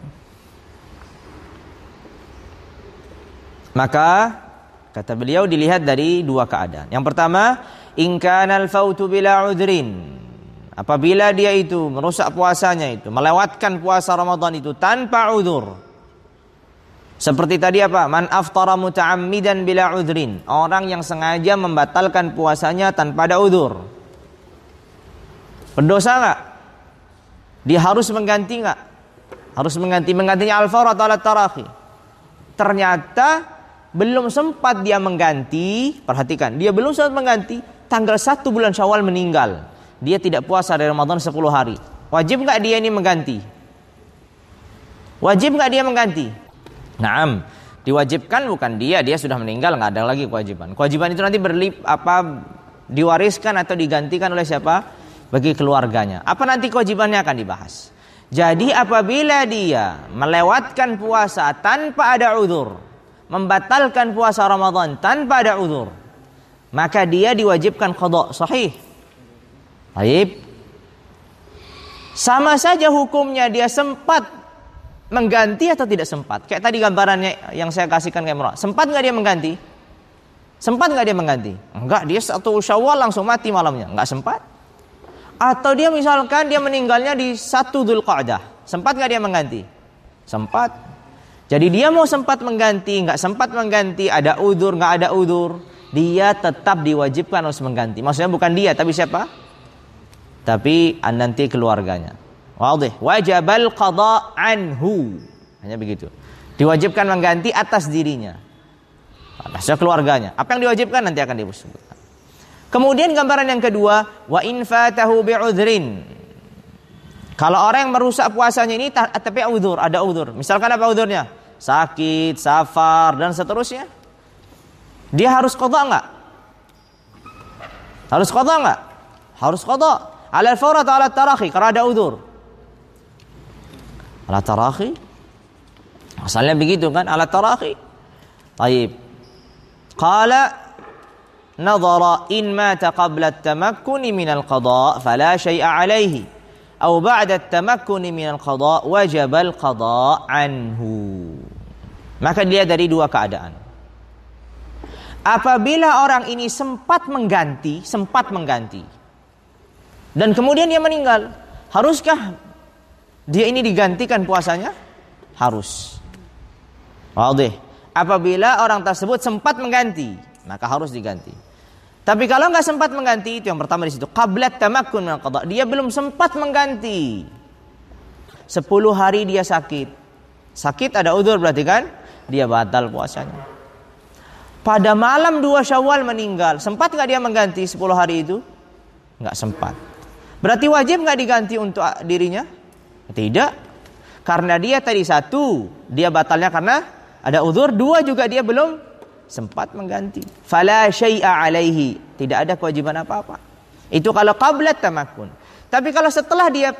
Maka kata beliau dilihat dari dua keadaan. Yang pertama, in kana al-fautu bila udhrin. Apabila dia itu merusak puasanya itu, melewatkan puasa Ramadan itu tanpa udzur. Seperti tadi apa? Man aftara muta'ammidan bila udhrin. Orang yang sengaja membatalkan puasanya tanpa ada udzur. Berdosa enggak? Dia harus mengganti enggak? Harus mengganti. Menggantinya al-fawr atau al-tarahi. Ternyata belum sempat dia mengganti. Perhatikan, dia belum sempat mengganti. Tanggal 1 bulan Syawal meninggal. Dia tidak puasa dari Ramadan 10 hari. Wajib enggak dia ini mengganti? Wajib enggak dia mengganti? Naam, diwajibkan bukan dia sudah meninggal, enggak ada lagi kewajiban. Kewajiban itu nanti diwariskan atau digantikan oleh siapa? Bagi keluarganya. Apa nanti kewajibannya akan dibahas. Jadi apabila dia melewatkan puasa tanpa ada udzur, membatalkan puasa Ramadan tanpa ada udzur, maka dia diwajibkan qada. Sahih. Baik. Sama saja hukumnya dia sempat mengganti atau tidak sempat. Kayak tadi gambarannya yang saya kasihkan ke Imran. Sempat enggak dia mengganti? Sempat enggak dia mengganti? Enggak, dia 1 Syawal langsung mati malamnya. Enggak sempat. Atau dia misalkan dia meninggalnya di 1 Dzulqa'dah. Sempat enggak dia mengganti? Sempat. Jadi dia mau sempat mengganti, enggak sempat mengganti, ada udzur, enggak ada udzur, dia tetap diwajibkan harus mengganti. Maksudnya bukan dia, tapi siapa? Tapi nanti keluarganya. Wadih. Wajabal qada anhu. Hanya begitu. Diwajibkan mengganti atas dirinya. Atas keluarganya. Apa yang diwajibkan nanti akan disebutkan. Kemudian gambaran yang kedua, wa in fatahu bi'udhrin. Kalau orang yang merusak puasanya ini tapi udzur, ada udzur. Misalkan apa udzurnya? Sakit, safar dan seterusnya. Dia harus qada enggak? Harus qada enggak? Harus qada. Ala al-fawr atau ala tarahi karena ada udzur. Ala tarahi? Asalnya begitu kan, ala tarahi. Baik. Qala nadhara in mata qabla at-tamakkun min al-qada fala syai'a alayhi aw ba'da at-tamakkun min al-qada wajaba al-qada anhu. Maka dilihat dari dua keadaan. Apabila orang ini sempat mengganti dan kemudian dia meninggal, haruskah dia ini digantikan puasanya? Harus. Wadih. Apabila orang tersebut sempat mengganti, maka harus diganti. Tapi kalau enggak sempat mengganti, itu yang pertama di situ, qablat tamakkun min al-qada. Dia belum sempat mengganti. 10 hari dia sakit. Sakit ada udzur berarti kan? Dia batal puasanya. Pada malam 2 Syawal meninggal. Sempat enggak dia mengganti 10 hari itu? Enggak sempat. Berarti wajib enggak diganti untuk dirinya? Tidak. Karena dia tadi 1, dia batalnya karena ada udzur, 2 juga dia belum sempat mengganti. Fala syai'a alaihi. Tidak ada kewajiban apa-apa. Itu kalau qabla tamakkun. Tapi kalau setelah dia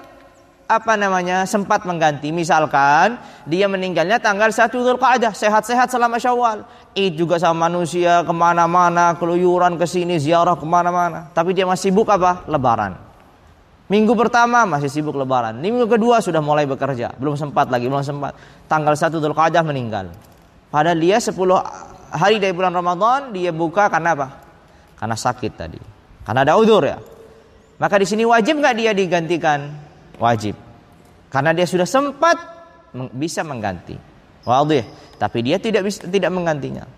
sempat mengganti, misalkan dia meninggalnya tanggal 1 Dzulqa'dah, sehat-sehat selama Syawal, Id juga sama manusia, kemana-mana, keluyuran ke sini, ziarah kemana-mana, tapi dia masih sibuk Lebaran. Minggu pertama masih sibuk Lebaran, minggu kedua sudah mulai bekerja, belum sempat. Tanggal 1 Dzulqa'dah meninggal. Padahal dia 10 hari dari bulan Ramadan dia buka karena apa? Karena sakit tadi, karena ada udzur ya. Maka di sini wajib nggak dia digantikan? Wajib, karena dia sudah sempat bisa mengganti. Wadih. Tapi dia tidak menggantinya.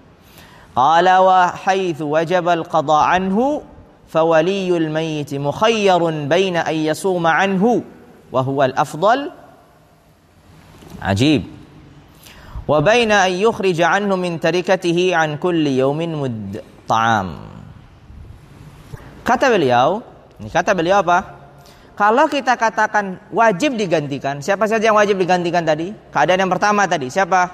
Qala wa haitsu wajaba al-qada anhu fa waliyul mayyit mukhayyarun baina an yasuma anhu wa huwa al-afdal. Ajib. Wa baina an yukhrija anhu min tarikatihi an kulli yawmin mud ta'am. Kata beliau apa? Kalau kita katakan wajib digantikan, siapa saja yang wajib digantikan tadi? Keadaan yang pertama tadi, siapa?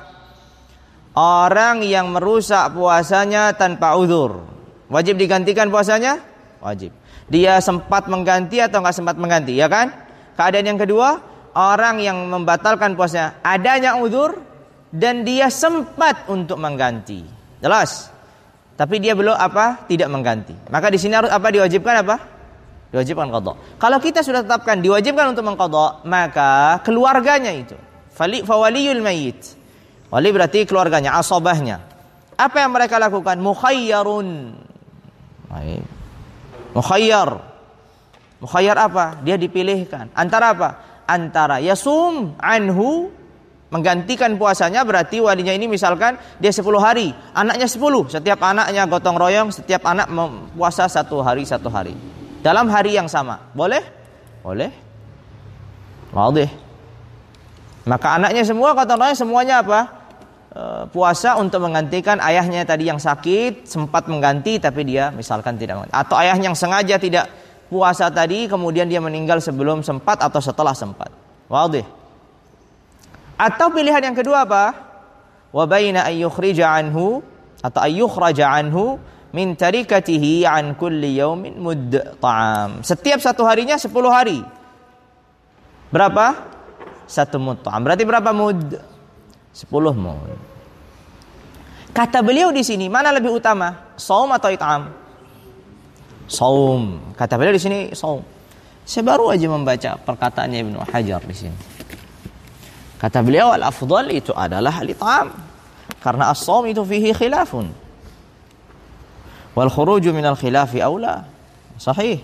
Orang yang merusak puasanya tanpa uzur. Wajib digantikan puasanya? Wajib. Dia sempat mengganti atau nggak sempat mengganti, ya kan? Keadaan yang kedua, orang yang membatalkan puasanya adanya uzur dan dia sempat untuk mengganti. Jelas? Tapi dia belum tidak mengganti. Maka di sini harus diwajibkan Diwajibkan qadha. Kalau kita sudah tetapkan diwajibkan untuk mengqadha, maka keluarganya itu fawaliyul mayyit. Wali berarti keluarganya, asabahnya. Apa yang mereka lakukan? Mukhayyarun. Baik. Mukhayyar apa? Dia dipilihkan. Antara apa? Antara yasum anhu, menggantikan puasanya, berarti walinya ini misalkan dia 10 hari, anaknya 10, setiap anaknya gotong royong, setiap anak puasa 1 hari dalam hari yang sama. Boleh? Boleh. Wadih. Maka anaknya semua gotong royong, semuanya puasa untuk menggantikan ayahnya tadi yang sakit, sempat mengganti tapi dia misalkan tidak mengganti. Atau ayah yang sengaja tidak puasa tadi, kemudian dia meninggal sebelum sempat atau setelah sempat. Wadih. Atau pilihan yang kedua apa? Wa baina ayyukhrija anhu atau ayyukhraja anhu min tarikatihi an kulli yaumin mud ta'am. Setiap 1 harinya 10 hari. Berapa? 1 mud ta'am. Berarti berapa mud? 10 mud. Kata beliau di sini, mana lebih utama? Shaum atau it'am? Shaum. Kata beliau di sini shaum. Saya baru aja membaca perkataannya Ibnu Hajar di sini. Kata beliau al-afdal itu adalah al-it'am. Karena as-shaum itu fihi khilafun. Wal khuruju minal khilafi aula. Sahih.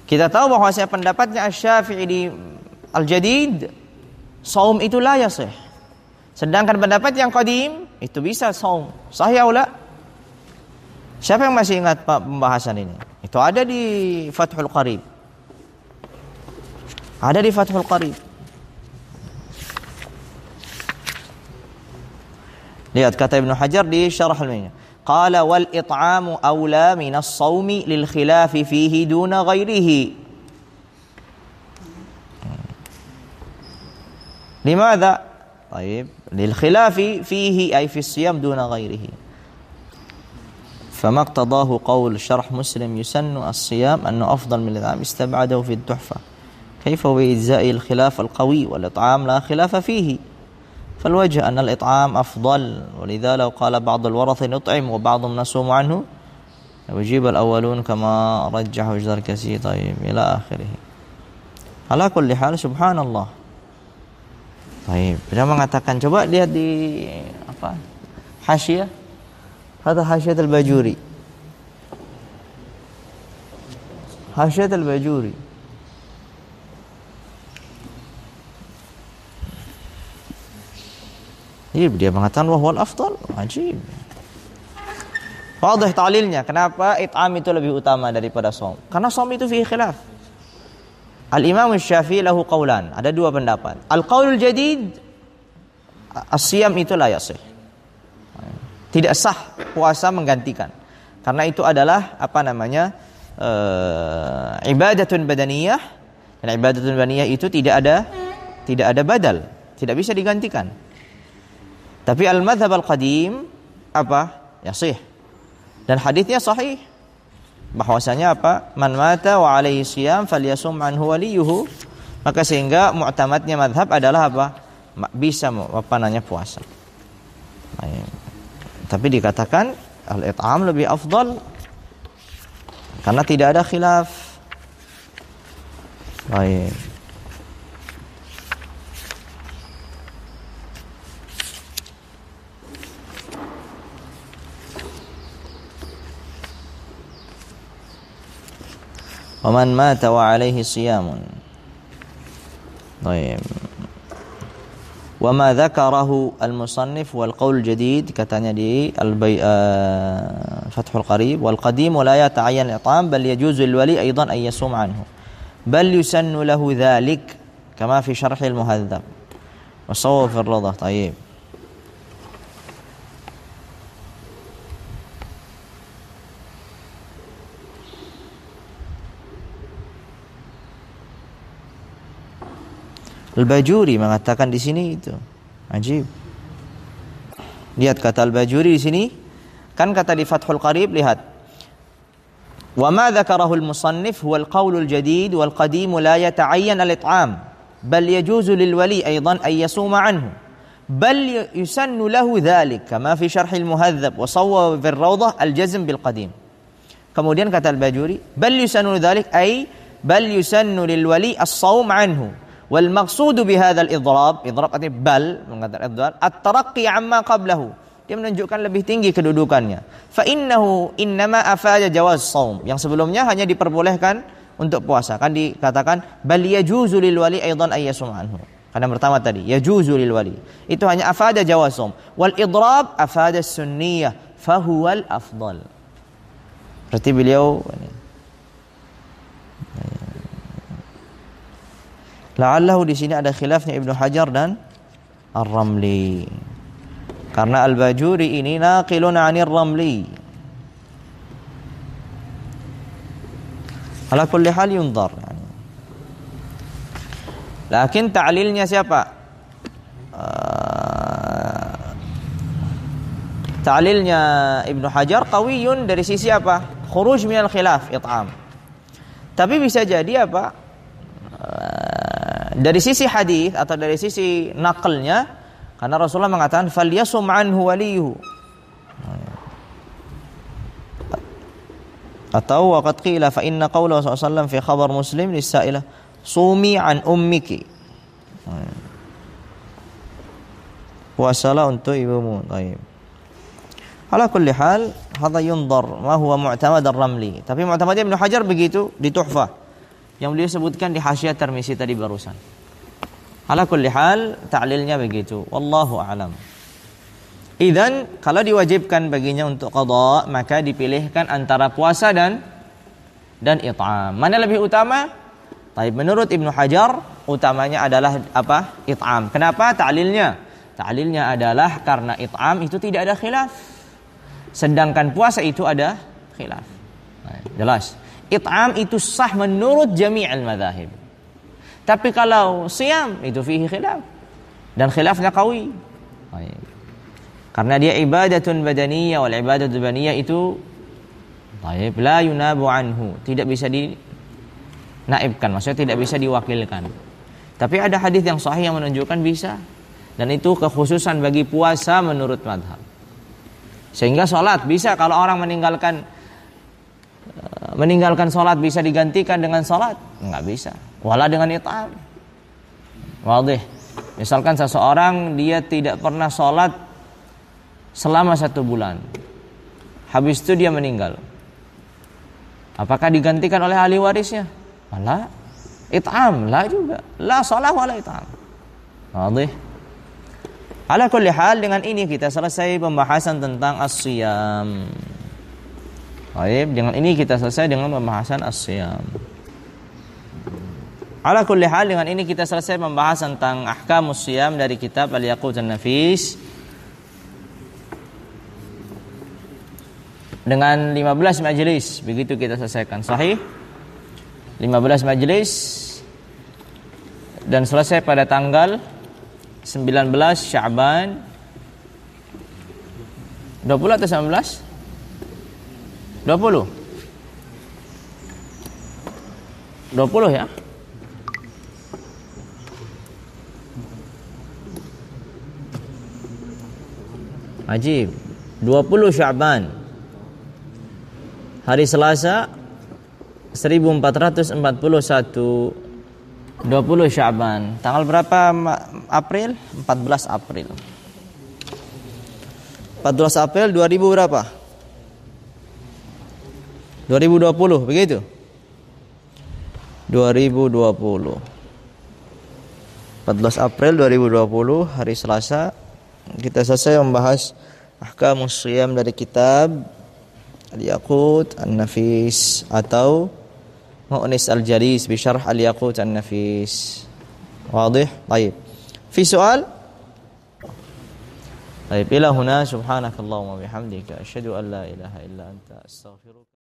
Kita tahu bahwa pendapatnya Asy-Syafi'i di Al-Jadid, shaum itu la yasih. Sedangkan pendapat yang qadim itu bisa shaum. Sahih aula? Siapa yang masih ingat pembahasan ini? Itu ada di Fathul Qarib. Ada di Fathul Qarib. Lihat kata Ibnu Hajar di Syarah Al-Mu'in. Qala wal it'amu aula min as-shaumi lil khilafi fihi duna ghairihi. Limadha? Baik, lil khilafi fihi ay fi as-siyam duna ghairihi. Fama iqtadahu qaul syarh Muslim yusannu as-siyam annahu afdal min al-it'am istab'adahu fi at-tuhfa. Kaifa wa ijza'i al-khilaf al-qawi wal it'am la khilafa fihi. فالوجه أن الإطعام أفضل ولذا لو قال بعض الورثة نطعم وبعضهم نصوم عنه ويجيب الأولون كما رجحه الزركشي طيب إلى آخره. على كل حال سبحان الله. طيب, beliau mengatakan, coba lihat di Hasyiyah. Hadza Hasyiyat al-Bajuri. Hasyiyat al-Bajuri. Jadi dia mengatakan wahwal afdal. Ajib. Wadih ta'lilnya. Kenapa it'am itu lebih utama daripada shaum? Karena shaum itu fihi khilaf. Al-Imam Asy-Syafi'i lahu qaulan. Ada 2 pendapat. Al-qaulul jadid, as-siyam itu la yasih. Tidak sah puasa menggantikan. Karena itu adalah ibadatun badaniyah. Dan ibadatun badaniyah itu tidak ada badal, tidak bisa digantikan. Tapi al-madhhab al-qadim yasih. Dan hadisnya sahih. Bahwasanya man mata wa alaihi siyam falyasum anhu waliyuhu. Maka sehingga mu'tamadnya madhab adalah bisa puasa. Tapi dikatakan al-it'am lebih afdal karena tidak ada khilaf. Baik. ومن مات وعليه صيام. طيب. وما ذكره المصنف والقول الجديد katanya di Fathul Qarib والقديم ولا يتعين الإطعام بل يجوز للولي أيضا أن يصوم عنه بل يسن له ذلك كما في شرح المهذب وصوب في الروضة. طيب. Al-Bajuri mengatakan di sini itu. Ajib. Lihat kata Al-Bajuri di sini, kan kata di Fathul Qarib, lihat. Wa ma dzakarahu al-musannif huwa al-qawl al-jadid wal qadim la yata'ayyan al-it'am bal yajuzu lil wali aidan an yasuma anhu bal yusannu lahu dhalik kama fi syarh al-muhadzab wa sawwab fi ar-rawdah al-jazm bil qadim. Kemudian kata Al-Bajuri, bal yusannu dhalik ay bal yusannu lil wali as-sawm anhu. Wal maqsudu bihadzal idrab artinya bal, mengatakan idrab, at-taraqqi amma qablahu. Dia menunjukkan lebih tinggi kedudukannya. Fa innahu innama afada jawaz shaum. Yang sebelumnya hanya diperbolehkan untuk puasa. Kan dikatakan bal yajuzu lil wali aidan ay yasum anhu. Karena pertama tadi yajuzu lil wali. Itu hanya afada jawaz shaum. Wal idrab afada sunniyah fa huwal afdal. Berarti beliau la'allahu di sini ada khilafnya Ibnu Hajar dan Ar-Ramli. Karena Al-Bajuri ini naqilun 'anir Ramli. Ala kulli hal yunzar. Lakin ta'lilnya siapa? Ta'lilnya Ibnu Hajar qawiyun dari sisi apa? Khuruj minal khilaf, it'am. Tapi bisa jadi apa? Dari sisi hadis atau dari sisi naqlnya, karena Rasulullah mengatakan falyasum anhu waliyuhu, atau waqad qila fa inna qawla sallallahu alaihi wasallam fi khabar Muslim lis-sa'ilah sumi an ummiki, puasalah untuk ibumu. Baik. Ala kulli hal hadha yunzar ma huwa mu'tamad ar-Ramli. Tapi mu'tamad Ibnu Hajar begitu di Tuhfah yang beliau sebutkan di Hasyiah Tirmizi tadi barusan. Ala kulli hal ta'lilnya begitu. Wallahu a'lam. Idzan kalau diwajibkan baginya untuk qada, maka dipilihkan antara puasa dan it'am. Mana lebih utama? Baik, menurut Ibnu Hajar utamanya adalah apa? It'am. Kenapa? Ta'lilnya. Ta'lilnya adalah karena it'am itu tidak ada khilaf. Sedangkan puasa itu ada khilaf. Nah, jelas. It'am itu sah menurut jami'il madzahib. Tapi kalau siyam itu fihi khilaf. Dan khilafnya qawi. Karena dia ibadatun badaniyah, wal ibadatu badaniyah itu la yunabu anhu, tidak bisa dinaibkan, maksudnya tidak bisa diwakilkan. Tapi ada hadis yang sahih yang menunjukkan bisa. Dan itu kekhususan bagi puasa menurut madhab. Sehingga sholat bisa, kalau orang meninggalkan sholat bisa digantikan dengan sholat? Enggak bisa. Wala dengan it'am. Wadih. Misalkan seseorang dia tidak pernah sholat selama 1 bulan. Habis itu dia meninggal. Apakah digantikan oleh ahli warisnya? La. It'am. La juga. La sholat wala it'am. Wadih. Ala kulli hal, dengan ini kita selesai pembahasan tentang as-siyam. Baik, dengan ini kita selesai dengan pembahasan as-siyam. Ala kulli hal, dengan ini kita selesai membahas tentang ahkamus siyam dari kitab Al-Yaqut An-Nafis. Dengan 15 majelis, begitu kita selesaikan. Sahih? 15 majelis dan selesai pada tanggal 19 Sya'ban 20 atau 19? 20 ya. Ajib. 20 Sya'ban, hari Selasa 1441. 20 Sya'ban. Tanggal berapa April? 14 April. 14 April 2000 berapa? 2020, begitu? 2020. 14 April 2020, hari Selasa, kita selesai membahas ahkamus shiyam dari kitab Al-Yaqut An-Nafis atau Mu'nis Al-Jalis bi syarh Al-Yaqut An-Nafis. Wadih? Baik. Fi soal? Baik, ila huna subhanakallahumma bihamdika asyhadu an la ilaha illa anta astaghfiruka